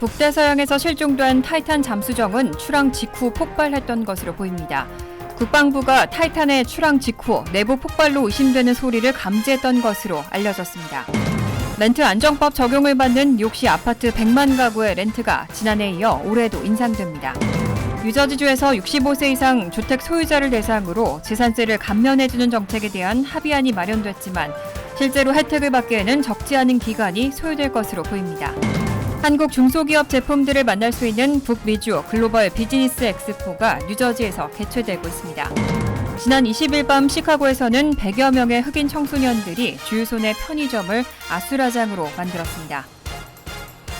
북대서양에서 실종된 타이탄 잠수정은 출항 직후 폭발했던 것으로 보입니다. 국방부가 타이탄의 출항 직후 내부 폭발로 의심되는 소리를 감지했던 것으로 알려졌습니다. 렌트 안정법 적용을 받는 뉴욕시 아파트 100만 가구의 렌트가 지난해에 이어 올해도 인상됩니다. 뉴저지주에서 65세 이상 주택 소유자를 대상으로 재산세를 감면해주는 정책에 대한 합의안이 마련됐지만 실제로 혜택을 받기에는 적지 않은 기간이 소요될 것으로 보입니다. 한국 중소기업 제품들을 만날 수 있는 북미주 글로벌 비즈니스 엑스포가 뉴저지에서 개최되고 있습니다. 지난 20일 밤 시카고에서는 100여 명의 흑인 청소년들이 주유소 내 편의점을 아수라장으로 만들었습니다.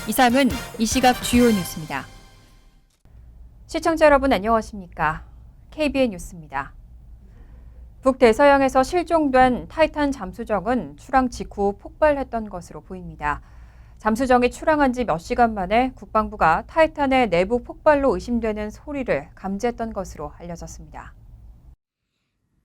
이상은 이 시각 주요 뉴스입니다. 시청자 여러분 안녕하십니까? KBN 뉴스입니다. 북대서양에서 실종된 타이탄 잠수정은 출항 직후 폭발했던 것으로 보입니다. 잠수정이 출항한 지 몇 시간 만에 국방부가 타이탄의 내부 폭발로 의심되는 소리를 감지했던 것으로 알려졌습니다.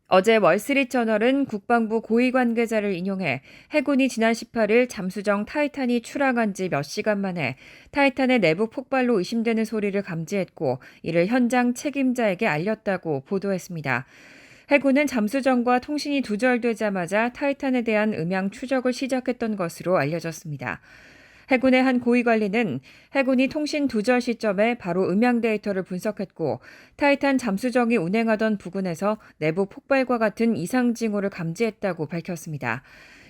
어제 월스트리트저널은 국방부 고위 관계자를 인용해 해군이 지난 18일 잠수정 타이탄이 출항한 지 몇 시간 만에 타이탄의 내부 폭발로 의심되는 소리를 감지했고 이를 현장 책임자에게 알렸다고 보도했습니다. 해군은 잠수정과 통신이 두절되자마자 타이탄에 대한 음향 추적을 시작했던 것으로 알려졌습니다. 해군의 한 고위 관리는 해군이 통신 두절 시점에 바로 음향 데이터를 분석했고 타이탄 잠수정이 운행하던 부근에서 내부 폭발과 같은 이상 징후를 감지했다고 밝혔습니다.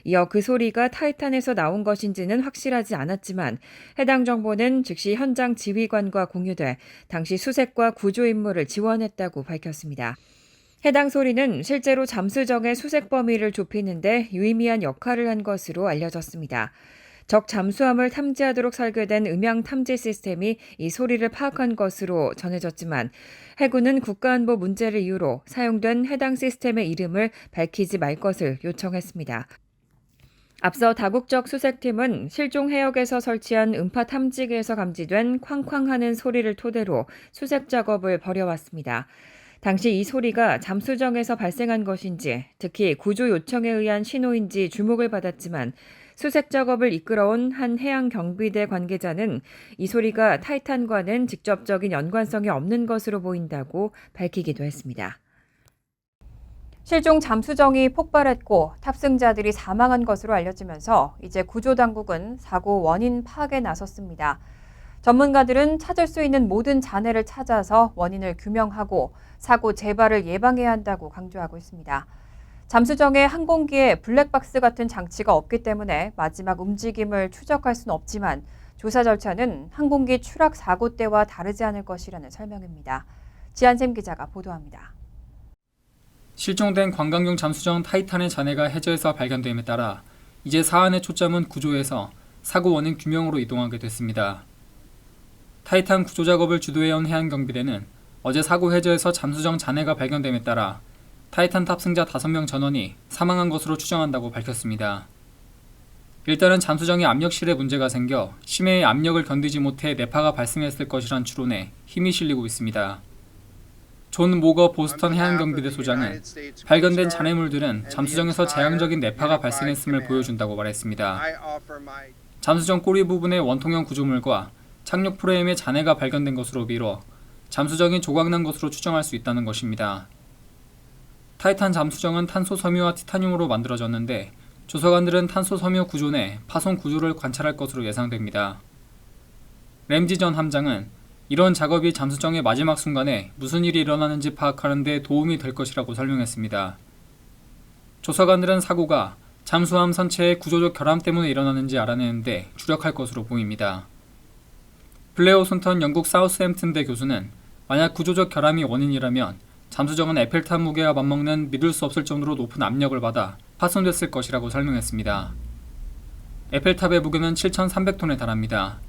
이어 그 소리가 타이탄에서 나온 것인지는 확실하지 않았지만 해당 정보는 즉시 현장 지휘관과 공유돼 당시 수색과 구조 임무를 지원했다고 밝혔습니다. 해당 소리는 실제로 잠수정의 수색 범위를 좁히는 데 유의미한 역할을 한 것으로 알려졌습니다. 적 잠수함을 탐지하도록 설계된 음향 탐지 시스템이 이 소리를 파악한 것으로 전해졌지만 해군은 국가안보 문제를 이유로 사용된 해당 시스템의 이름을 밝히지 말 것을 요청했습니다. 앞서 다국적 수색팀은 실종 해역에서 설치한 음파 탐지기에서 감지된 쾅쾅하는 소리를 토대로 수색 작업을 벌여왔습니다. 당시 이 소리가 잠수정에서 발생한 것인지, 특히 구조 요청에 의한 신호인지 주목을 받았지만 수색 작업을 이끌어온 한 해양경비대 관계자는 이 소리가 타이탄과는 직접적인 연관성이 없는 것으로 보인다고 밝히기도 했습니다. 실종 잠수정이 폭발했고 탑승자들이 사망한 것으로 알려지면서 이제 구조당국은 사고 원인 파악에 나섰습니다. 전문가들은 찾을 수 있는 모든 잔해를 찾아서 원인을 규명하고 사고 재발을 예방해야 한다고 강조하고 있습니다. 잠수정에 항공기에 블랙박스 같은 장치가 없기 때문에 마지막 움직임을 추적할 수는 없지만 조사 절차는 항공기 추락 사고 때와 다르지 않을 것이라는 설명입니다. 지한샘 기자가 보도합니다. 실종된 관광용 잠수정 타이탄의 잔해가 해저에서 발견됨에 따라 이제 사안의 초점은 구조에서 사고 원인 규명으로 이동하게 됐습니다. 타이탄 구조 작업을 주도해온 해양경비대는 어제 사고 해저에서 잠수정 잔해가 발견됨에 따라 타이탄 탑승자 5명 전원이 사망한 것으로 추정한다고 밝혔습니다. 일단은 잠수정의 압력실에 문제가 생겨 심해의 압력을 견디지 못해 내파가 발생했을 것이란 추론에 힘이 실리고 있습니다. 존 모거 보스턴 해양경비대 소장은 발견된 잔해물들은 잠수정에서 재앙적인 내파가 발생했음을 보여준다고 말했습니다. 잠수정 꼬리 부분의 원통형 구조물과 착륙 프레임에 잔해가 발견된 것으로 미뤄 잠수정이 조각난 것으로 추정할 수 있다는 것입니다. 타이탄 잠수정은 탄소 섬유와 티타늄으로 만들어졌는데 조사관들은 탄소 섬유 구조 내 파손 구조를 관찰할 것으로 예상됩니다. 램지 전 함장은 이런 작업이 잠수정의 마지막 순간에 무슨 일이 일어나는지 파악하는 데 도움이 될 것이라고 설명했습니다. 조사관들은 사고가 잠수함 선체의 구조적 결함 때문에 일어나는지 알아내는 데 주력할 것으로 보입니다. 블레어 손턴 영국 사우스햄튼대 교수는 만약 구조적 결함이 원인이라면 잠수정은 에펠탑 무게와 맞먹는 믿을 수 없을 정도로 높은 압력을 받아 파손됐을 것이라고 설명했습니다. 에펠탑의 무게는 7,300톤에 달합니다.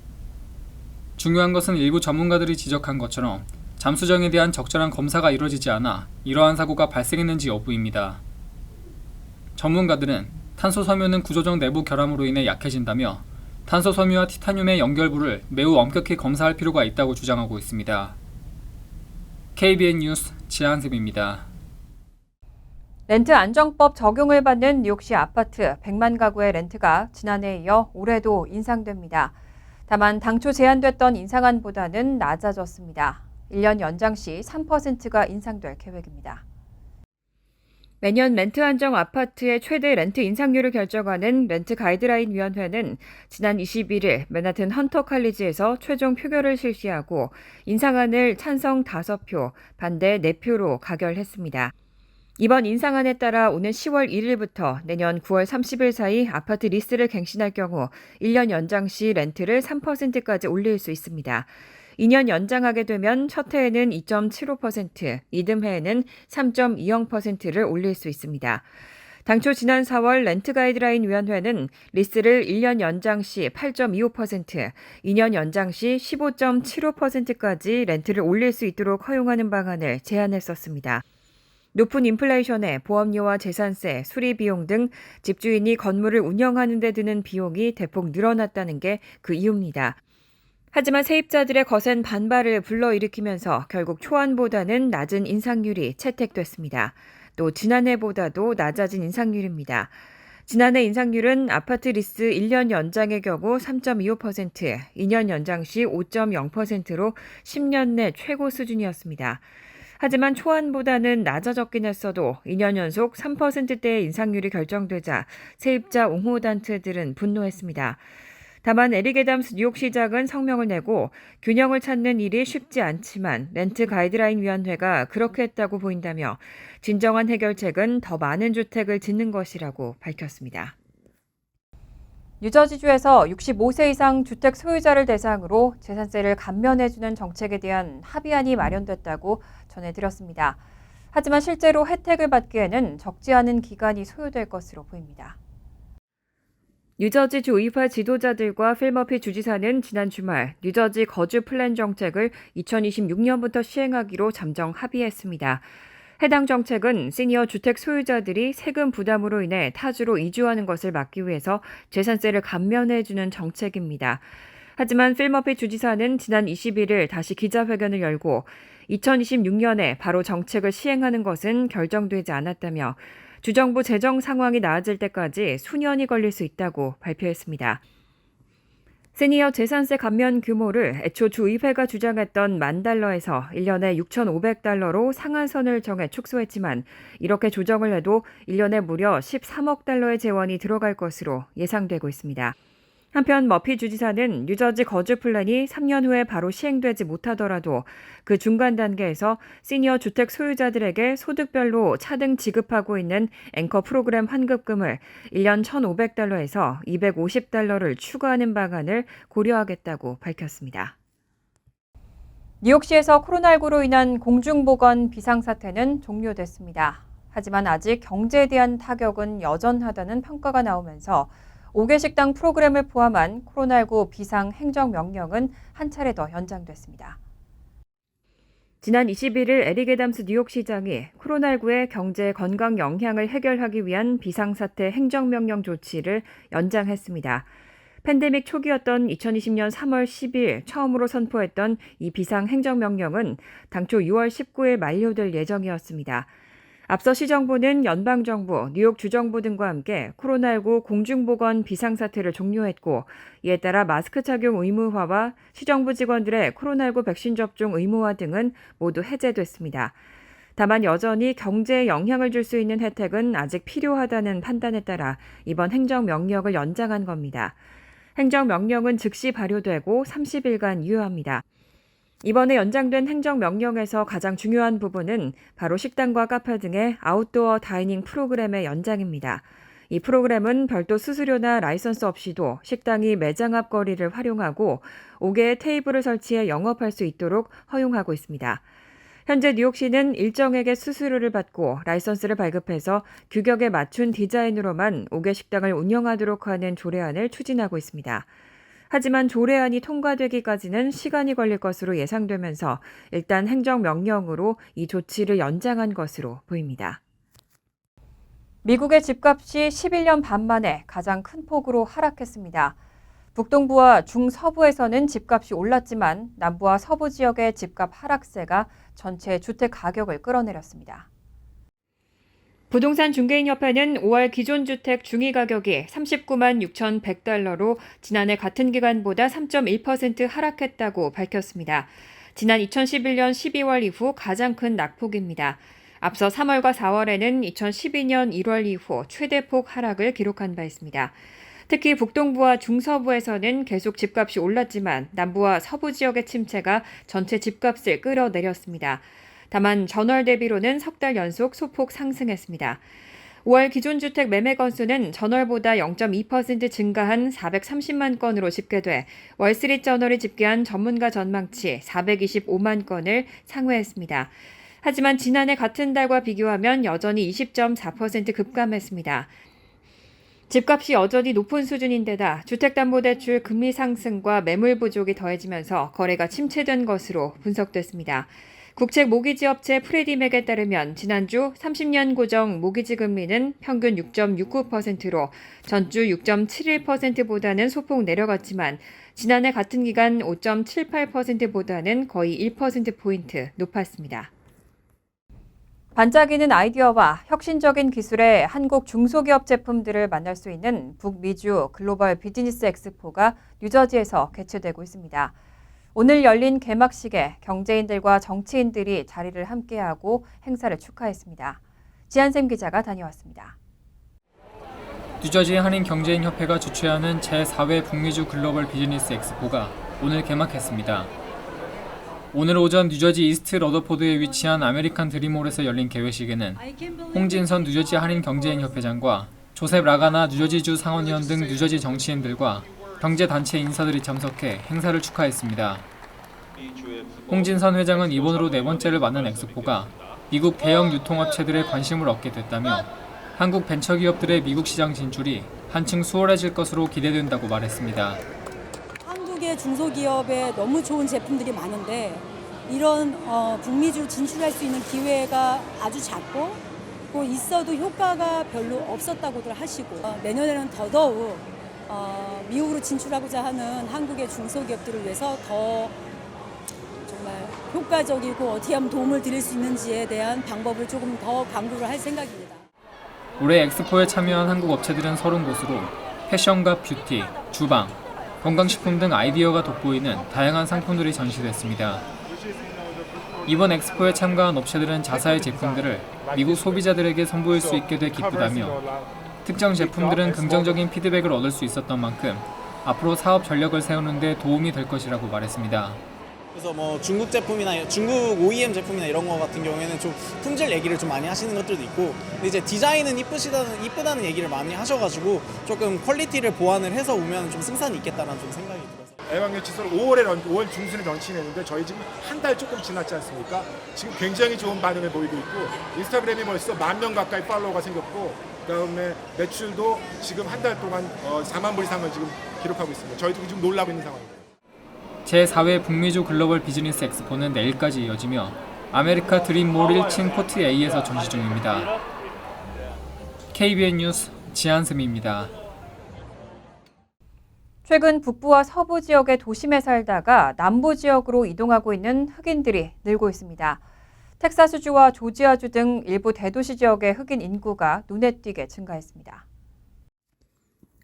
중요한 것은 일부 전문가들이 지적한 것처럼 잠수정에 대한 적절한 검사가 이루어지지 않아 이러한 사고가 발생했는지 여부입니다. 전문가들은 탄소 섬유는 구조적 내부 결함으로 인해 약해진다며 탄소 섬유와 티타늄의 연결부를 매우 엄격히 검사할 필요가 있다고 주장하고 있습니다. KBN 뉴스 지한샘입니다. 렌트 안정법 적용을 받는 뉴욕시 아파트 100만 가구의 렌트가 지난해에 이어 올해도 인상됩니다. 다만 당초 제한됐던 인상안보다는 낮아졌습니다. 1년 연장 시 3%가 인상될 계획입니다. 매년 렌트 한정 아파트의 최대 렌트 인상률을 결정하는 렌트 가이드라인 위원회는 지난 21일 맨하튼 헌터 칼리지에서 최종 표결을 실시하고 인상안을 찬성 5표, 반대 4표로 가결했습니다. 이번 인상안에 따라 오는 10월 1일부터 내년 9월 30일 사이 아파트 리스를 갱신할 경우 1년 연장 시 렌트를 3%까지 올릴 수 있습니다. 2년 연장하게 되면 첫 해에는 2.75%, 이듬해에는 3.20%를 올릴 수 있습니다. 당초 지난 4월 렌트 가이드라인 위원회는 리스를 1년 연장 시 8.25%, 2년 연장 시 15.75%까지 렌트를 올릴 수 있도록 허용하는 방안을 제안했었습니다. 높은 인플레이션에 보험료와 재산세, 수리 비용 등 집주인이 건물을 운영하는 데 드는 비용이 대폭 늘어났다는 게 그 이유입니다. 하지만 세입자들의 거센 반발을 불러일으키면서 결국 초안보다는 낮은 인상률이 채택됐습니다. 또 지난해보다도 낮아진 인상률입니다. 지난해 인상률은 아파트 리스 1년 연장의 경우 3.25%, 2년 연장 시 5.0%로 10년 내 최고 수준이었습니다. 하지만 초안보다는 낮아졌긴 했어도 2년 연속 3%대의 인상률이 결정되자 세입자 옹호 단체들은 분노했습니다. 다만 에릭 애담스 뉴욕시장은 성명을 내고 균형을 찾는 일이 쉽지 않지만 렌트 가이드라인 위원회가 그렇게 했다고 보인다며 진정한 해결책은 더 많은 주택을 짓는 것이라고 밝혔습니다. 뉴저지주에서 65세 이상 주택 소유자를 대상으로 재산세를 감면해주는 정책에 대한 합의안이 마련됐다고 전해드렸습니다. 하지만 실제로 혜택을 받기에는 적지 않은 기간이 소요될 것으로 보입니다. 뉴저지 주의파 지도자들과 필 머피 주지사는 지난 주말 뉴저지 거주 플랜 정책을 2026년부터 시행하기로 잠정 합의했습니다. 해당 정책은 시니어 주택 소유자들이 세금 부담으로 인해 타주로 이주하는 것을 막기 위해서 재산세를 감면해주는 정책입니다. 하지만 필 머피 주지사는 지난 21일 다시 기자회견을 열고 2026년에 바로 정책을 시행하는 것은 결정되지 않았다며 주정부 재정 상황이 나아질 때까지 수년이 걸릴 수 있다고 발표했습니다. 시니어 재산세 감면 규모를 애초 주의회가 주장했던 $10,000에서 1년에 $6,500로 상한선을 정해 축소했지만 이렇게 조정을 해도 1년에 무려 $13억 달러의 재원이 들어갈 것으로 예상되고 있습니다. 한편 머피 주지사는 뉴저지 거주 플랜이 3년 후에 바로 시행되지 못하더라도 그 중간 단계에서 시니어 주택 소유자들에게 소득별로 차등 지급하고 있는 앵커 프로그램 환급금을 1년 $1,500에서 $250를 추가하는 방안을 고려하겠다고 밝혔습니다. 뉴욕시에서 코로나19로 인한 공중보건 비상사태는 종료됐습니다. 하지만 아직 경제에 대한 타격은 여전하다는 평가가 나오면서 5개 식당 프로그램을 포함한 코로나19 비상행정명령은 한 차례 더 연장됐습니다. 지난 21일 에릭 애담스 뉴욕시장이 코로나19의 경제 건강 영향을 해결하기 위한 비상사태 행정명령 조치를 연장했습니다. 팬데믹 초기였던 2020년 3월 10일 처음으로 선포했던 이 비상행정명령은 당초 6월 19일 만료될 예정이었습니다. 앞서 시정부는 연방정부, 뉴욕 주정부 등과 함께 코로나19 공중보건 비상사태를 종료했고 이에 따라 마스크 착용 의무화와 시정부 직원들의 코로나19 백신 접종 의무화 등은 모두 해제됐습니다. 다만 여전히 경제에 영향을 줄 수 있는 혜택은 아직 필요하다는 판단에 따라 이번 행정명령을 연장한 겁니다. 행정명령은 즉시 발효되고 30일간 유효합니다. 이번에 연장된 행정명령에서 가장 중요한 부분은 바로 식당과 카페 등의 아웃도어 다이닝 프로그램의 연장입니다. 이 프로그램은 별도 수수료나 라이선스 없이도 식당이 매장 앞 거리를 활용하고 5개의 테이블을 설치해 영업할 수 있도록 허용하고 있습니다. 현재 뉴욕시는 일정액의 수수료를 받고 라이선스를 발급해서 규격에 맞춘 디자인으로만 5개 식당을 운영하도록 하는 조례안을 추진하고 있습니다. 하지만 조례안이 통과되기까지는 시간이 걸릴 것으로 예상되면서 일단 행정명령으로 이 조치를 연장한 것으로 보입니다. 미국의 집값이 11년 반 만에 가장 큰 폭으로 하락했습니다. 북동부와 중서부에서는 집값이 올랐지만 남부와 서부 지역의 집값 하락세가 전체 주택 가격을 끌어내렸습니다. 부동산 중개인협회는 5월 기존 주택 중위 가격이 39만 6,100달러로 지난해 같은 기간보다 3.1% 하락했다고 밝혔습니다. 지난 2011년 12월 이후 가장 큰 낙폭입니다. 앞서 3월과 4월에는 2012년 1월 이후 최대폭 하락을 기록한 바 있습니다. 특히 북동부와 중서부에서는 계속 집값이 올랐지만 남부와 서부 지역의 침체가 전체 집값을 끌어내렸습니다. 다만 전월 대비로는 석 달 연속 소폭 상승했습니다. 5월 기존 주택 매매 건수는 전월보다 0.2% 증가한 430만 건으로 집계돼 월스트리트저널이 집계한 전문가 전망치 425만 건을 상회했습니다. 하지만 지난해 같은 달과 비교하면 여전히 20.4% 급감했습니다. 집값이 여전히 높은 수준인데다 주택담보대출 금리 상승과 매물 부족이 더해지면서 거래가 침체된 것으로 분석됐습니다. 국책 모기지 업체 프레디맥에 따르면 지난주 30년 고정 모기지 금리는 평균 6.69%로 전주 6.71%보다는 소폭 내려갔지만 지난해 같은 기간 5.78%보다는 거의 1%포인트 높았습니다. 반짝이는 아이디어와 혁신적인 기술의 한국 중소기업 제품들을 만날 수 있는 북미주 글로벌 비즈니스 엑스포가 뉴저지에서 개최되고 있습니다. 오늘 열린 개막식에 경제인들과 정치인들이 자리를 함께하고 행사를 축하했습니다. 지한샘 기자가 다녀왔습니다. 뉴저지 한인경제인협회가 주최하는 제4회 북미주 글로벌 비즈니스 엑스포가 오늘 개막했습니다. 오늘 오전 뉴저지 이스트 러더포드에 위치한 아메리칸 드림홀에서 열린 개회식에는 홍진선 뉴저지 한인경제인협회장과 조셉 라가나 뉴저지주 상원의원 등 뉴저지 정치인들과 경제단체 인사들이 참석해 행사를 축하했습니다. 홍진선 회장은 이번으로 네 번째를 맞는 엑스포가 미국 대형 유통업체들의 관심을 얻게 됐다며 한국 벤처기업들의 미국 시장 진출이 한층 수월해질 것으로 기대된다고 말했습니다. 한국의 중소기업에 너무 좋은 제품들이 많은데 이런 북미주 진출할 수 있는 기회가 아주 작고 또 있어도 효과가 별로 없었다고들 하시고 내년에는 더더욱 미국으로 진출하고자 하는 한국의 중소기업들을 위해서 더 정말 효과적이고 어떻게 하면 도움을 드릴 수 있는지에 대한 방법을 조금 더 강구를 할 생각입니다. 올해 엑스포에 참여한 한국 업체들은 30곳으로 패션과 뷰티, 주방, 건강식품 등 아이디어가 돋보이는 다양한 상품들이 전시됐습니다. 이번 엑스포에 참가한 업체들은 자사의 제품들을 미국 소비자들에게 선보일 수 있게 돼 기쁘다며 특정 제품들은 긍정적인 피드백을 얻을 수 있었던 만큼 앞으로 사업 전략을 세우는 데 도움이 될 것이라고 말했습니다. 그래서 중국 제품이나 중국 OEM 제품이나 이런 거 같은 경우에는 좀 품질 얘기를 좀 많이 하시는 것들도 있고, 근데 이제 디자인은 이쁘다는 얘기를 많이 하셔가지고 조금 퀄리티를 보완을 해서 오면 좀 승산이 있겠다라는 좀 생각이 들어서. 애완견 칫솔 5월 중순에 런칭했는데 저희 지금 한 달 조금 지났지 않습니까? 지금 굉장히 좋은 반응을 보이고 있고 인스타그램이 벌써 10,000명 가까이 팔로워가 생겼고 그다음에 매출도 지금 한 달 동안 4만 불 이상을 지금 기록하고 있습니다. 저희도 지금 놀라고 있는 상황입니다. 제4회 북미주 글로벌 비즈니스 엑스포는 내일까지 이어지며 아메리카 드림몰 1층 포트 A에서 전시 중입니다. KBN 뉴스 지한샘입니다. 최근 북부와 서부 지역의 도심에 살다가 남부 지역으로 이동하고 있는 흑인들이 늘고 있습니다. 텍사스주와 조지아주 등 일부 대도시 지역의 흑인 인구가 눈에 띄게 증가했습니다.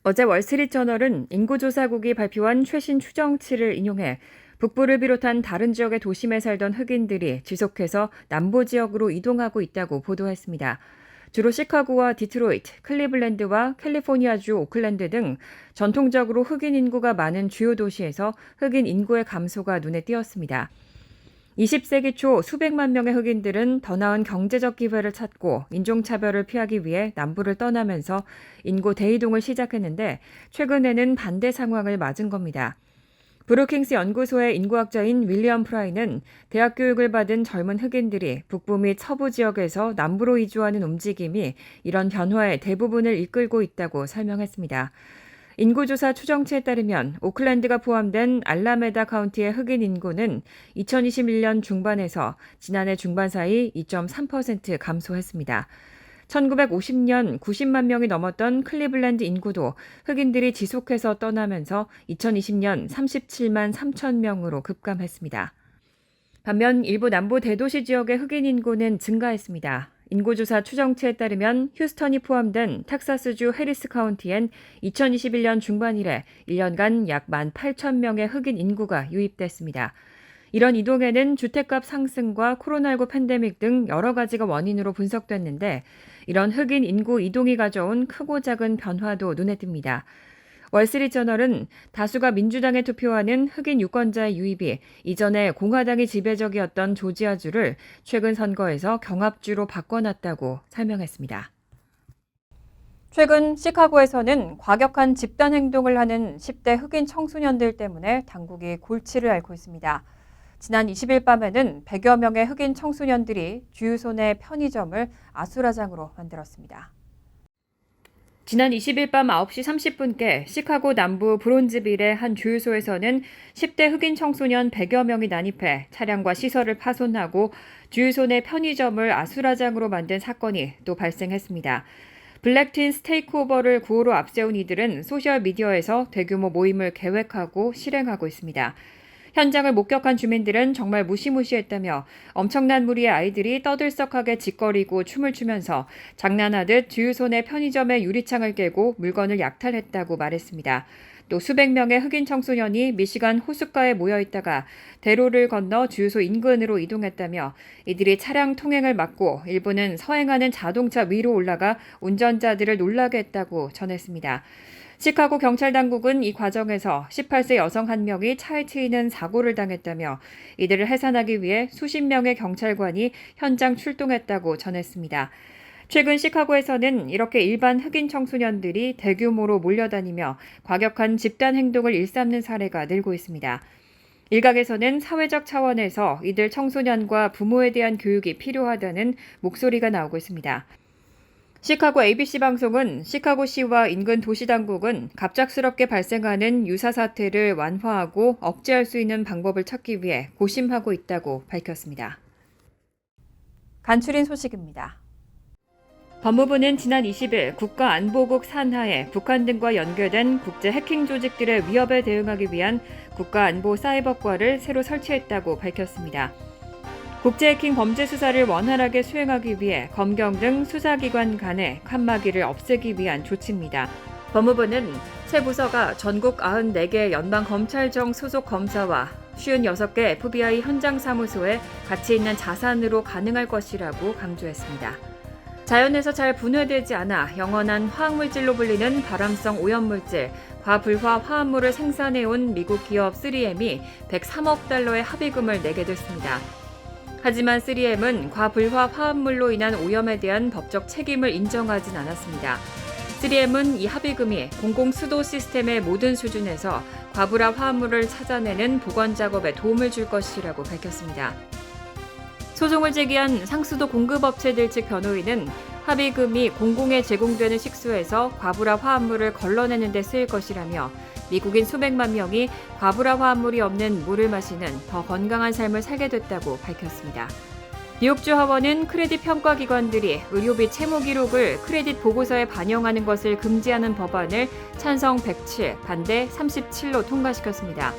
어제 월스트리트저널은 인구조사국이 발표한 최신 추정치를 인용해 북부를 비롯한 다른 지역의 도심에 살던 흑인들이 지속해서 남부 지역으로 이동하고 있다고 보도했습니다. 주로 시카고와 디트로이트, 클리블랜드와 캘리포니아주 오클랜드 등 전통적으로 흑인 인구가 많은 주요 도시에서 흑인 인구의 감소가 눈에 띄었습니다. 20세기 초 수백만 명의 흑인들은 더 나은 경제적 기회를 찾고 인종차별을 피하기 위해 남부를 떠나면서 인구 대이동을 시작했는데 최근에는 반대 상황을 맞은 겁니다. 브루킹스 연구소의 인구학자인 윌리엄 프라이는 대학 교육을 받은 젊은 흑인들이 북부 및 서부 지역에서 남부로 이주하는 움직임이 이런 변화의 대부분을 이끌고 있다고 설명했습니다. 인구조사 추정치에 따르면 오클랜드가 포함된 알라메다 카운티의 흑인 인구는 2021년 중반에서 지난해 중반 사이 2.3% 감소했습니다. 1950년 90만 명이 넘었던 클리블랜드 인구도 흑인들이 지속해서 떠나면서 2020년 37만 3천 명으로 급감했습니다. 반면 일부 남부 대도시 지역의 흑인 인구는 증가했습니다. 인구조사 추정치에 따르면 휴스턴이 포함된 텍사스주 해리스 카운티엔 2021년 중반 이래 1년간 약 18,000명의 흑인 인구가 유입됐습니다. 이런 이동에는 주택값 상승과 코로나19 팬데믹 등 여러 가지가 원인으로 분석됐는데 이런 흑인 인구 이동이 가져온 크고 작은 변화도 눈에 띕니다. 월스트리트저널은 다수가 민주당에 투표하는 흑인 유권자의 유입이 이전에 공화당이 지배적이었던 조지아주를 최근 선거에서 경합주로 바꿔놨다고 설명했습니다. 최근 시카고에서는 과격한 집단 행동을 하는 10대 흑인 청소년들 때문에 당국이 골치를 앓고 있습니다. 지난 20일 밤에는 100여 명의 흑인 청소년들이 주유소 내 편의점을 아수라장으로 만들었습니다. 지난 20일 밤 9시 30분께 시카고 남부 브론즈빌의 한 주유소에서는 10대 흑인 청소년 100여 명이 난입해 차량과 시설을 파손하고 주유소 내 편의점을 아수라장으로 만든 사건이 또 발생했습니다. 블랙틴스 테이크오버를 구호로 앞세운 이들은 소셜미디어에서 대규모 모임을 계획하고 실행하고 있습니다. 현장을 목격한 주민들은 정말 무시무시했다며 엄청난 무리의 아이들이 떠들썩하게 짓거리고 춤을 추면서 장난하듯 주유소 내 편의점의 유리창을 깨고 물건을 약탈했다고 말했습니다. 또 수백 명의 흑인 청소년이 미시간 호숫가에 모여 있다가 대로를 건너 주유소 인근으로 이동했다며 이들이 차량 통행을 막고 일부는 서행하는 자동차 위로 올라가 운전자들을 놀라게 했다고 전했습니다. 시카고 경찰 당국은 이 과정에서 18세 여성 1명이 차에 치이는 사고를 당했다며 이들을 해산하기 위해 수십 명의 경찰관이 현장 출동했다고 전했습니다. 최근 시카고에서는 이렇게 일반 흑인 청소년들이 대규모로 몰려다니며 과격한 집단 행동을 일삼는 사례가 늘고 있습니다. 일각에서는 사회적 차원에서 이들 청소년과 부모에 대한 교육이 필요하다는 목소리가 나오고 있습니다. 시카고 ABC 방송은 시카고시와 인근 도시당국은 갑작스럽게 발생하는 유사 사태를 완화하고 억제할 수 있는 방법을 찾기 위해 고심하고 있다고 밝혔습니다. 간추린 소식입니다. 법무부는 지난 20일 국가안보국 산하에 북한 등과 연결된 국제 해킹 조직들의 위협에 대응하기 위한 국가안보사이버과를 새로 설치했다고 밝혔습니다. 국제해킹 범죄 수사를 원활하게 수행하기 위해 검경 등 수사기관 간의 칸막이를 없애기 위한 조치입니다. 법무부는 새 부서가 전국 94개 연방검찰청 소속 검사와 56개 FBI 현장 사무소에 가치 있는 자산으로 가능할 것이라고 강조했습니다. 자연에서 잘 분해되지 않아 영원한 화학물질로 불리는 발암성 오염물질, 과불화 화합물을 생산해온 미국 기업 3M이 103억 달러의 합의금을 내게 됐습니다. 하지만 3M은 과불화 화합물로 인한 오염에 대한 법적 책임을 인정하진 않았습니다. 3M은 이 합의금이 공공수도 시스템의 모든 수준에서 과불화 화합물을 찾아내는 보건 작업에 도움을 줄 것이라고 밝혔습니다. 소송을 제기한 상수도 공급업체들 측 변호인은 합의금이 공공에 제공되는 식수에서 과불화 화합물을 걸러내는 데 쓰일 것이라며 미국인 수백만 명이 과불화 화합물이 없는 물을 마시는 더 건강한 삶을 살게 됐다고 밝혔습니다. 뉴욕주 하원은 크레딧 평가기관들이 의료비 채무 기록을 크레딧 보고서에 반영하는 것을 금지하는 법안을 찬성 107, 반대 37로 통과시켰습니다.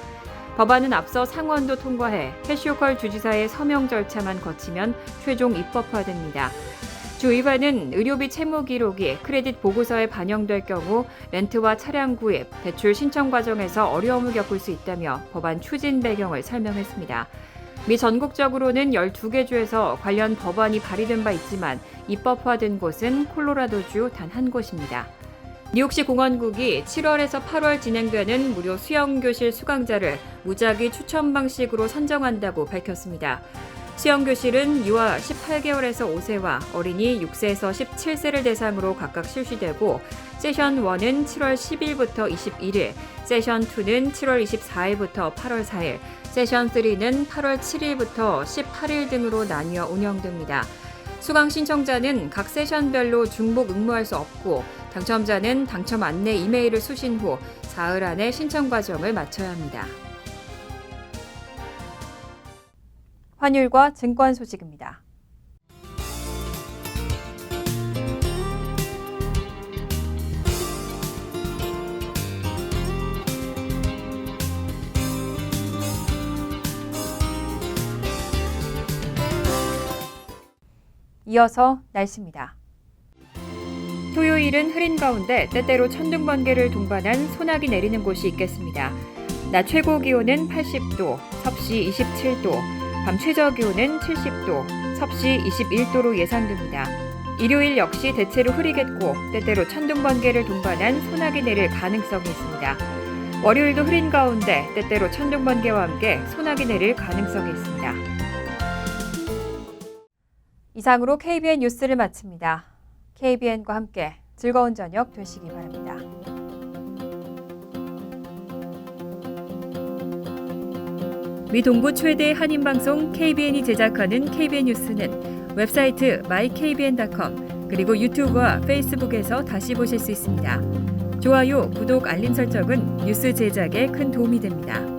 법안은 앞서 상원도 통과해 캐시오컬 주지사의 서명 절차만 거치면 최종 입법화됩니다. 주의회는 의료비 채무 기록이 크레딧 보고서에 반영될 경우 렌트와 차량 구입, 대출 신청 과정에서 어려움을 겪을 수 있다며 법안 추진 배경을 설명했습니다. 미 전국적으로는 12개 주에서 관련 법안이 발의된 바 있지만 입법화된 곳은 콜로라도주 단 한 곳입니다. 뉴욕시 공원국이 7월에서 8월 진행되는 무료 수영교실 수강자를 무작위 추첨 방식으로 선정한다고 밝혔습니다. 수영교실은 유아 18개월에서 5세와 어린이 6세에서 17세를 대상으로 각각 실시되고 세션 1은 7월 10일부터 21일, 세션 2는 7월 24일부터 8월 4일, 세션 3는 8월 7일부터 18일 등으로 나뉘어 운영됩니다. 수강 신청자는 각 세션별로 중복 응모할 수 없고 당첨자는 당첨 안내 이메일을 수신 후 사흘 안에 신청 과정을 마쳐야 합니다. 환율과 증권 소식입니다. 이어서 날씨입니다. 토요일은 흐린 가운데 때때로 천둥 번개를 동반한 소나기 내리는 곳이 있겠습니다. 낮 최고 기온은 80도, 섭씨 27도, 밤 최저 기온은 70도, 섭씨 21도로 예상됩니다. 일요일 역시 대체로 흐리겠고 때때로 천둥 번개를 동반한 소나기 내릴 가능성이 있습니다. 월요일도 흐린 가운데 때때로 천둥 번개와 함께 소나기 내릴 가능성이 있습니다. 이상으로 KBN 뉴스를 마칩니다. KBN과 함께 즐거운 저녁 되시기 바랍니다. 미 동부 최대 한인방송 KBN이 제작하는 KBN 뉴스는 웹사이트 mykbn.com 그리고 유튜브와 페이스북에서 다시 보실 수 있습니다. 좋아요, 구독, 알림 설정은 뉴스 제작에 큰 도움이 됩니다.